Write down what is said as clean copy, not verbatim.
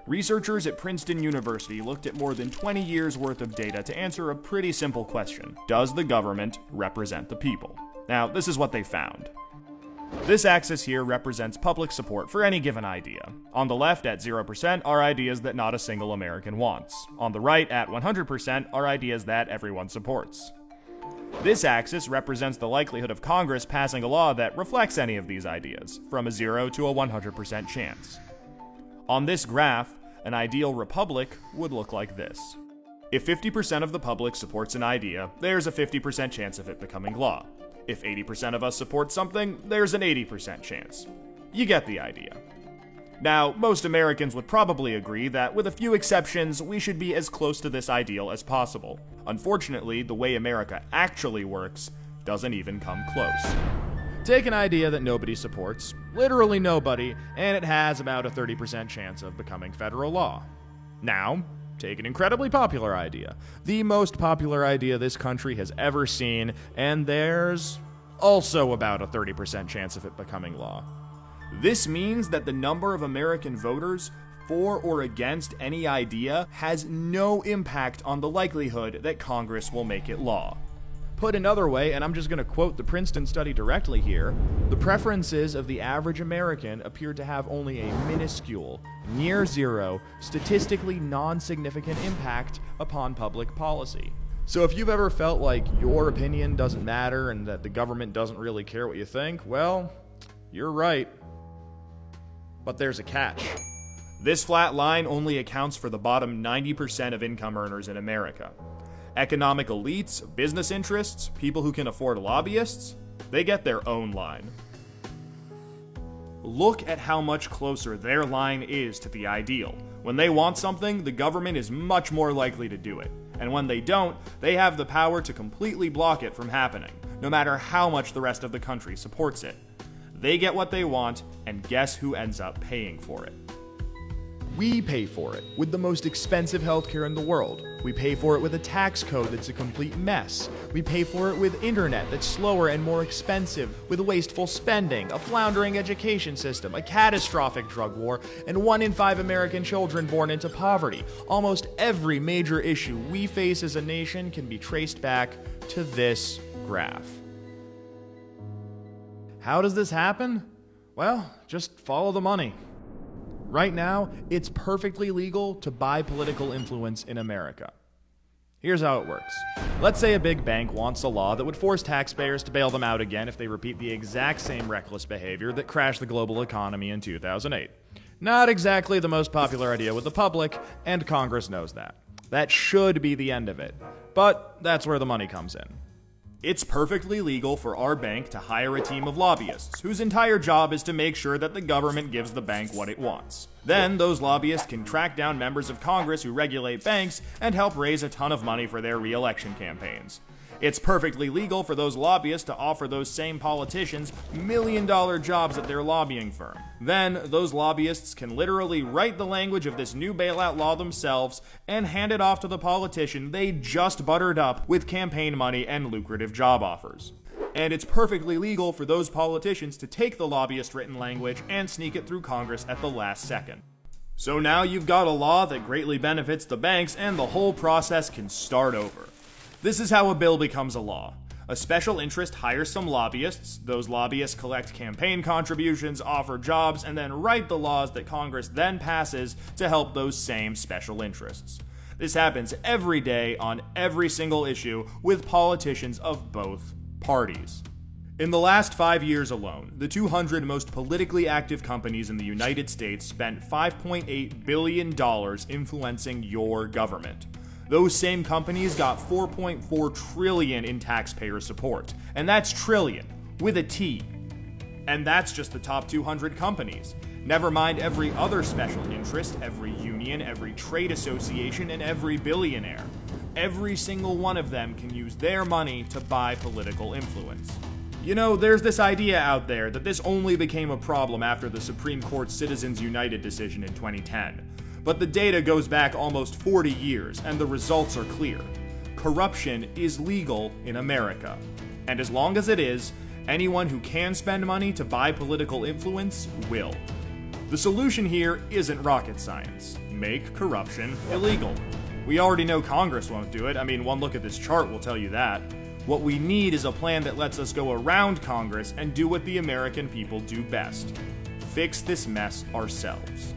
Researchers at Princeton University looked at more than 20 years worth of data to answer a pretty simple question. Does the government represent the people? Now, this is what they found. This axis here represents public support for any given idea. On the left, at 0%, are ideas that not a single American wants. On the right, at 100%, are ideas that everyone supports. This axis represents the likelihood of Congress passing a law that reflects any of these ideas, from a 0 to a 100% chance. On this graph, an ideal republic would look like this. If 50% of the public supports an idea, there's a 50% chance of it becoming law. If 80% of us support something, there's an 80% chance. You get the idea. Now, most Americans would probably agree that, with a few exceptions, we should be as close to this ideal as possible. Unfortunately, the way America actually works doesn't even come close. Take an idea that nobody supports, literally nobody, and it has about a 30% chance of becoming federal law. Now, take an incredibly popular idea, the most popular idea this country has ever seen, and there's also about a 30% chance of it becoming law. This means that the number of American voters for or against any idea has no impact on the likelihood that Congress will make it law. Put another way, and I'm just going to quote the Princeton study directly here, the preferences of the average American appear to have only a minuscule, near zero, statistically non-significant impact upon public policy. So if you've ever felt like your opinion doesn't matter and that the government doesn't really care what you think, well, you're right. But there's a catch. This flat line only accounts for the bottom 90% of income earners in America. Economic elites, business interests, people who can afford lobbyists, they get their own line. Look at how much closer their line is to the ideal. When they want something, the government is much more likely to do it. And when they don't, they have the power to completely block it from happening, no matter how much the rest of the country supports it. They get what they want, and guess who ends up paying for it? We pay for it with the most expensive healthcare in the world. We pay for it with a tax code that's a complete mess. We pay for it with internet that's slower and more expensive, with wasteful spending, a floundering education system, a catastrophic drug war, and 1 in 5 American children born into poverty. Almost every major issue we face as a nation can be traced back to this graph. How does this happen? Well, just follow the money. Right now, it's perfectly legal to buy political influence in America. Here's how it works. Let's say a big bank wants a law that would force taxpayers to bail them out again if they repeat the exact same reckless behavior that crashed the global economy in 2008. Not exactly the most popular idea with the public, and Congress knows that. That should be the end of it. But that's where the money comes in. It's perfectly legal for our bank to hire a team of lobbyists whose entire job is to make sure that the government gives the bank what it wants. Then those lobbyists can track down members of Congress who regulate banks and help raise a ton of money for their re-election campaigns. It's perfectly legal for those lobbyists to offer those same politicians million-dollar jobs at their lobbying firm. Then, those lobbyists can literally write the language of this new bailout law themselves and hand it off to the politician they just buttered up with campaign money and lucrative job offers. And it's perfectly legal for those politicians to take the lobbyist-written language and sneak it through Congress at the last second. So now you've got a law that greatly benefits the banks, and the whole process can start over. This is how a bill becomes a law. A special interest hires some lobbyists, those lobbyists collect campaign contributions, offer jobs, and then write the laws that Congress then passes to help those same special interests. This happens every day on every single issue with politicians of both parties. In the last 5 years alone, the 200 most politically active companies in the United States spent $5.8 billion influencing your government. Those same companies got $4.4 trillion in taxpayer support. And that's trillion, with a T. And that's just the top 200 companies. Never mind every other special interest, every union, every trade association, and every billionaire. Every single one of them can use their money to buy political influence. You know, there's this idea out there that this only became a problem after the Supreme Court's Citizens United decision in 2010. But the data goes back almost 40 years, and the results are clear. Corruption is legal in America. And as long as it is, anyone who can spend money to buy political influence will. The solution here isn't rocket science. Make corruption illegal. We already know Congress won't do it. I mean, one look at this chart will tell you that. What we need is a plan that lets us go around Congress and do what the American people do best. Fix this mess ourselves.